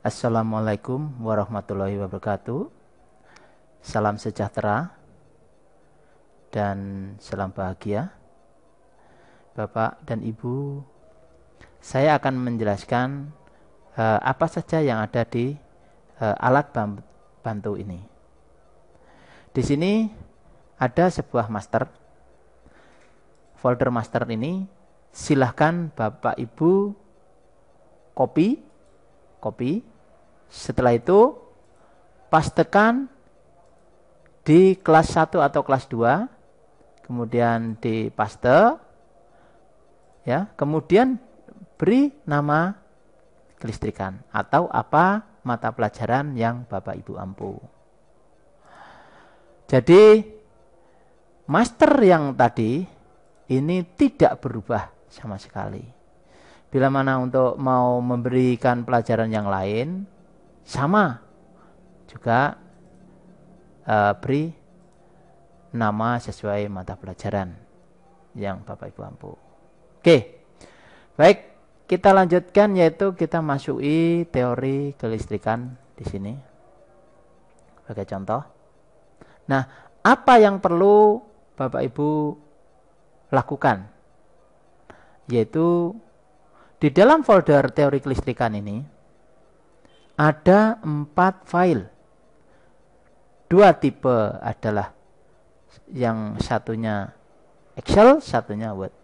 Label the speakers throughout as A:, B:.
A: Assalamualaikum warahmatullahi wabarakatuh. Salam sejahtera dan salam bahagia. Bapak dan Ibu, saya akan menjelaskan apa saja yang ada di alat bantu ini. Di sini ada sebuah master. Folder master ini silahkan Bapak Ibu copy. Setelah itu pastekan di kelas 1 atau kelas 2, kemudian dipaste, ya, kemudian beri nama kelistrikan atau apa mata pelajaran yang Bapak Ibu ampu. Jadi master yang tadi ini tidak berubah sama sekali. Bila mana untuk mau memberikan pelajaran yang lain, sama juga beri nama sesuai mata pelajaran yang Bapak Ibu ampu. Oke, baik, kita lanjutkan, yaitu kita masuki teori kelistrikan di sini sebagai contoh. Nah, apa yang perlu Bapak Ibu lakukan? Yaitu di dalam folder teori kelistrikan ini ada 4 file. 2 tipe adalah yang satunya Excel, satunya Word.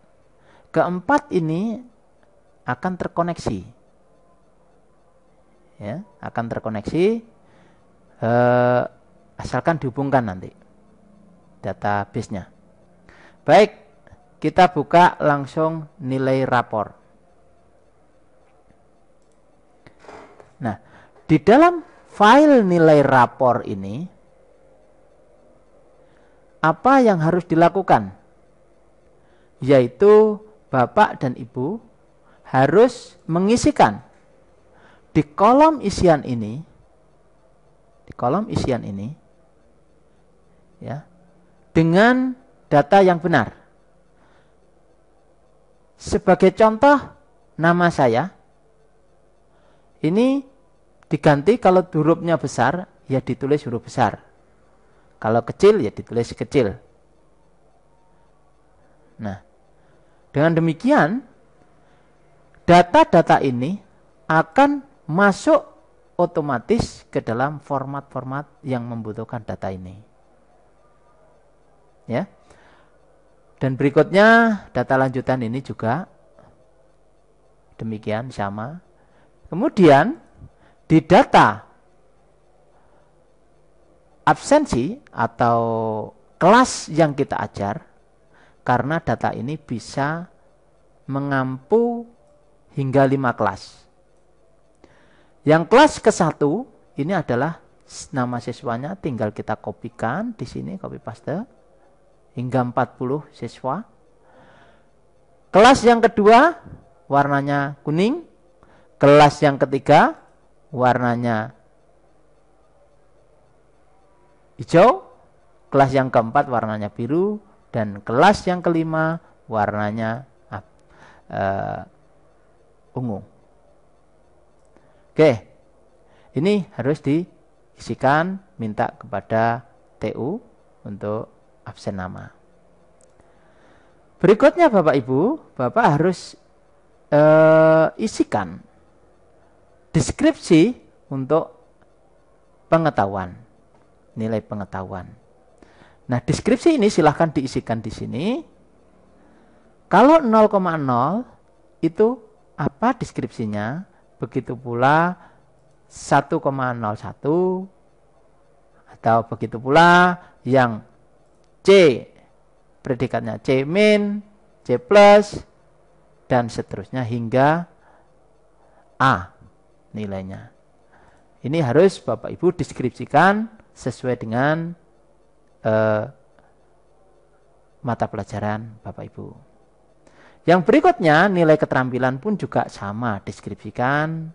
A: Keempat ini akan terkoneksi. Ya, akan terkoneksi asalkan dihubungkan nanti database-nya. Baik, kita buka langsung nilai rapor. Nah, di dalam file nilai rapor ini, apa yang harus dilakukan? Yaitu Bapak dan Ibu harus mengisikan di kolom isian ini, ya, dengan data yang benar. Sebagai contoh, nama saya ini diganti, kalau hurufnya besar ya ditulis huruf besar, kalau kecil ya ditulis kecil. Nah, dengan demikian data-data ini akan masuk otomatis ke dalam format-format yang membutuhkan data ini. Ya. Dan berikutnya data lanjutan ini juga demikian sama. Kemudian di data absensi atau kelas yang kita ajar, karena data ini bisa mengampu hingga 5 kelas. Yang kelas ke-1 ini adalah nama siswanya, tinggal kita kopikan di sini, copy paste hingga 40 siswa. Kelas yang kedua warnanya kuning. Kelas yang ketiga warnanya hijau, kelas yang keempat warnanya biru, dan kelas yang kelima warnanya ungu. Oke, ini harus diisikan, minta kepada TU untuk absen nama. Berikutnya Bapak Ibu, Bapak harus isikan deskripsi untuk pengetahuan, nilai pengetahuan. Nah, deskripsi ini silahkan diisikan di sini. Kalau 0,0 itu apa deskripsinya, begitu pula 1,01, atau begitu pula yang C, predikatnya C min, C plus, dan seterusnya hingga A nilainya. Ini harus Bapak Ibu deskripsikan sesuai dengan mata pelajaran Bapak Ibu. Yang berikutnya nilai keterampilan pun juga sama, deskripsikan,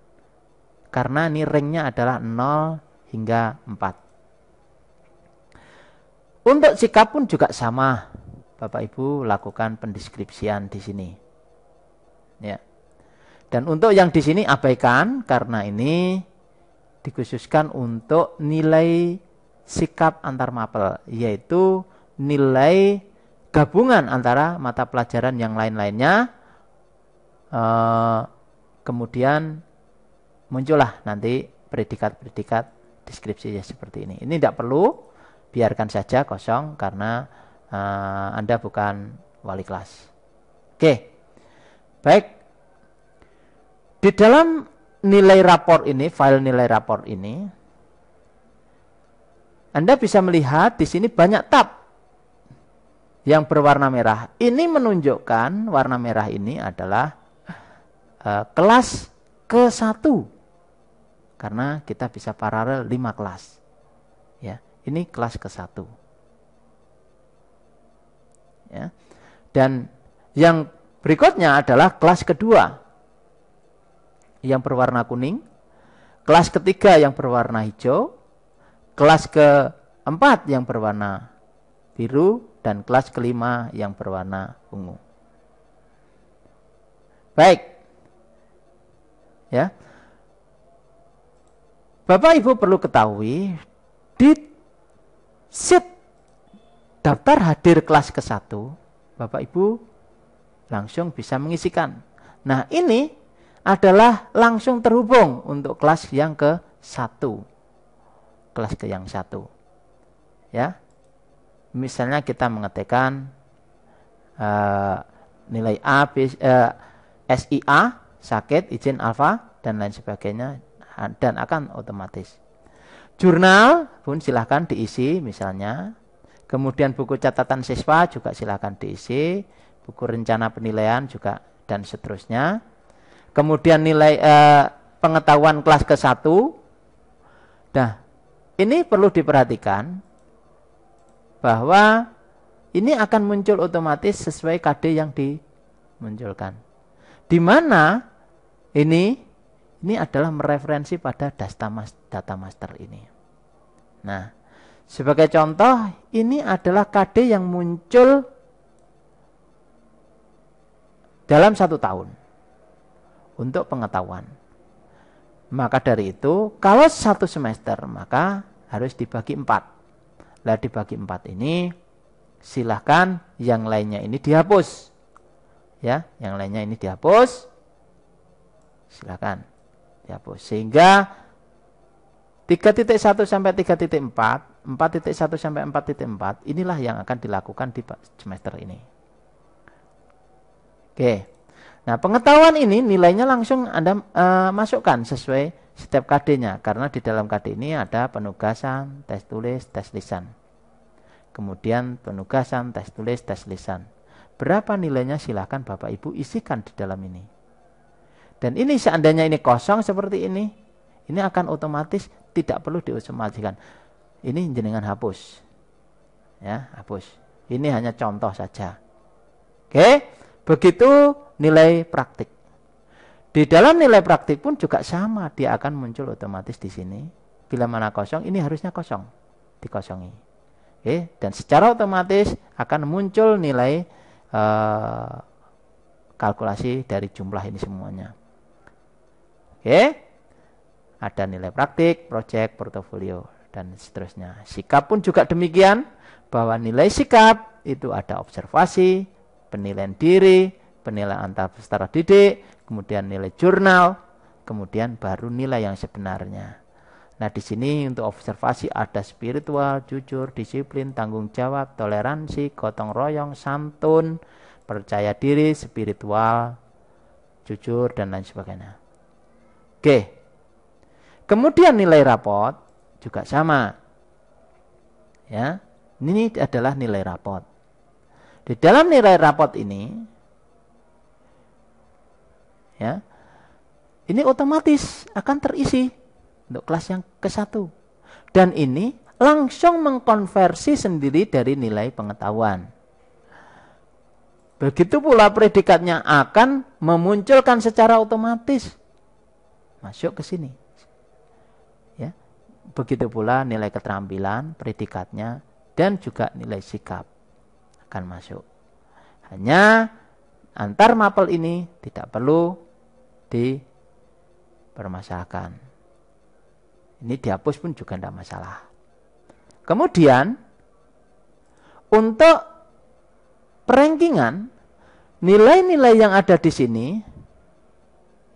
A: karena ini ranknya adalah 0 hingga 4. Untuk sikap pun juga sama, Bapak Ibu lakukan pendeskripsian di sini. Ya. Dan untuk yang di sini abaikan, karena ini dikhususkan untuk nilai sikap antar mapel, yaitu nilai gabungan antara mata pelajaran yang lain-lainnya. Kemudian muncullah nanti predikat-predikat deskripsinya seperti ini. Ini tidak perlu, biarkan saja kosong karena Anda bukan wali kelas. Oke, baik. Di dalam nilai rapor ini, file nilai rapor ini, Anda bisa melihat di sini banyak tab yang berwarna merah. Ini menunjukkan warna merah ini adalah kelas ke-1. Karena kita bisa paralel 5 kelas. Ya, ini kelas ke-1. Ya. Dan yang berikutnya adalah kelas kedua yang berwarna kuning, kelas ketiga yang berwarna hijau, kelas keempat yang berwarna biru, dan kelas kelima yang berwarna ungu. Baik. Ya. Bapak Ibu perlu ketahui, di sheet daftar hadir kelas ke-1, Bapak Ibu langsung bisa mengisikan. Nah, ini adalah langsung terhubung untuk kelas yang ke-1. Kelas ke yang 1. Ya. Misalnya kita mengetikkan nilai A, B, SIA, sakit, izin alfa, dan lain sebagainya, dan akan otomatis. Jurnal pun silahkan diisi misalnya. Kemudian buku catatan siswa juga silahkan diisi. Buku rencana penilaian juga, dan seterusnya. Kemudian nilai pengetahuan kelas ke-1. Nah, ini perlu diperhatikan bahwa ini akan muncul otomatis sesuai KD yang dimunculkan. Di mana ini adalah mereferensi pada data master ini. Nah, sebagai contoh, ini adalah KD yang muncul dalam 1 tahun untuk pengetahuan. Maka dari itu, kalau 1 semester, maka harus dibagi 4. Lah dibagi 4 ini, silahkan yang lainnya ini dihapus. Ya, yang lainnya ini dihapus. Silahkan dihapus. Sehingga 3.1 sampai 3.4, 4.1 sampai 4.4, inilah yang akan dilakukan di semester ini. Oke. Nah, pengetahuan ini nilainya langsung Anda masukkan sesuai setiap KD-nya. Karena di dalam KD ini ada penugasan, tes tulis, tes lisan. Kemudian penugasan, tes tulis, tes lisan. Berapa nilainya silahkan Bapak Ibu isikan di dalam ini. Dan ini seandainya ini kosong seperti ini akan otomatis tidak perlu diotomatiskan. Ini jenengan hapus. Ya, hapus. Ini hanya contoh saja. Oke. Begitu nilai praktik. Di dalam nilai praktik pun juga sama, dia akan muncul otomatis di sini. Bila mana kosong, ini harusnya kosong, dikosongi. Oke, dan secara otomatis akan muncul nilai kalkulasi dari jumlah ini semuanya. Oke, ada nilai praktik, proyek, portofolio, dan seterusnya. Sikap pun juga demikian, bahwa nilai sikap itu ada observasi, penilaian diri, penilaian antar peserta didik, kemudian nilai jurnal, kemudian baru nilai yang sebenarnya. Nah, di sini untuk observasi ada spiritual, jujur, disiplin, tanggung jawab, toleransi, gotong royong, santun, percaya diri, spiritual, jujur, dan lain sebagainya. Oke. Kemudian nilai rapot juga sama. Ya, ini adalah nilai rapot. Di dalam nilai rapot ini, ya, ini otomatis akan terisi untuk kelas yang ke-1. Dan ini langsung mengkonversi sendiri dari nilai pengetahuan. Begitu pula predikatnya akan memunculkan secara otomatis masuk ke sini. Ya. Begitu pula nilai keterampilan, predikatnya, dan juga nilai sikap akan masuk. Hanya antar mapel ini tidak perlu dipermasalahkan. Ini dihapus pun juga tidak masalah. Kemudian untuk perankingan, nilai-nilai yang ada di sini,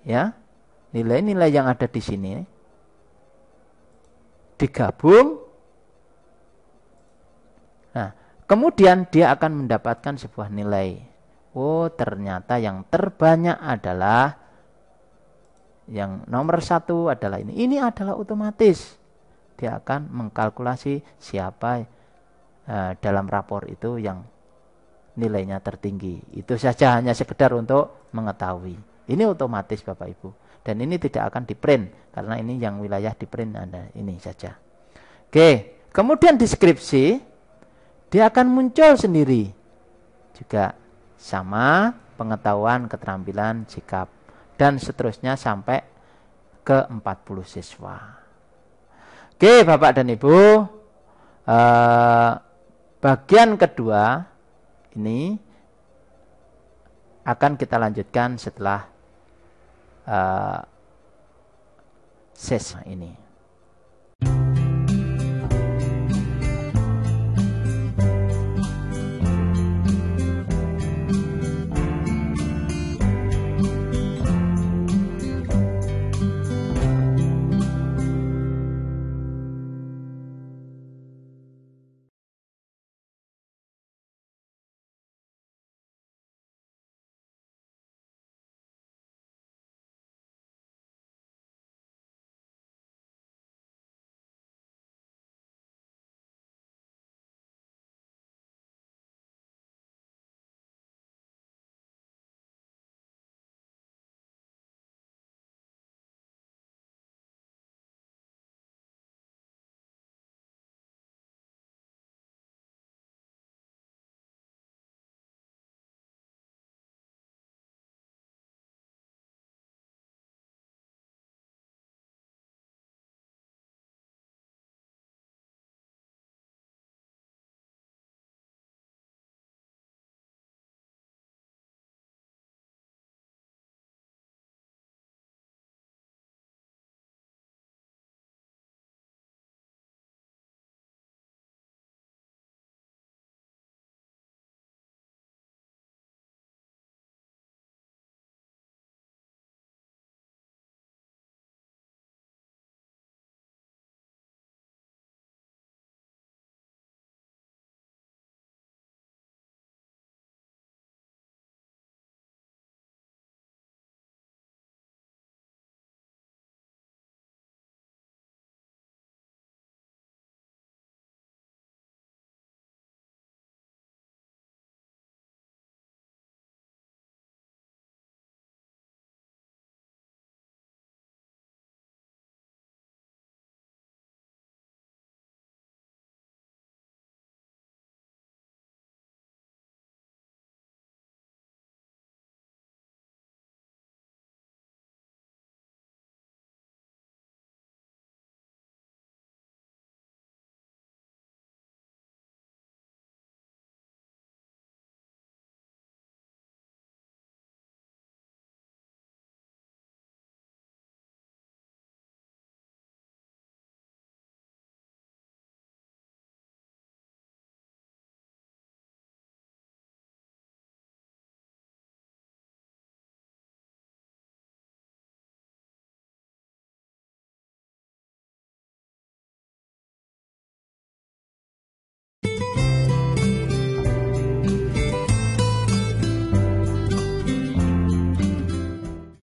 A: ya, nilai-nilai yang ada di sini digabung. Nah, kemudian dia akan mendapatkan sebuah nilai. Oh, ternyata yang terbanyak adalah yang nomor 1 adalah ini. Ini adalah otomatis. Dia akan mengkalkulasi siapa dalam rapor itu yang nilainya tertinggi. Itu saja, hanya sekedar untuk mengetahui. Ini otomatis Bapak Ibu. Dan ini tidak akan di-print. Karena ini yang wilayah di-print ada ini saja. Oke, kemudian deskripsi. Dia akan muncul sendiri. Juga sama pengetahuan, keterampilan, sikap. Dan seterusnya sampai ke 40 siswa. Oke Bapak dan Ibu. Bagian kedua ini akan kita lanjutkan setelah sesi ini.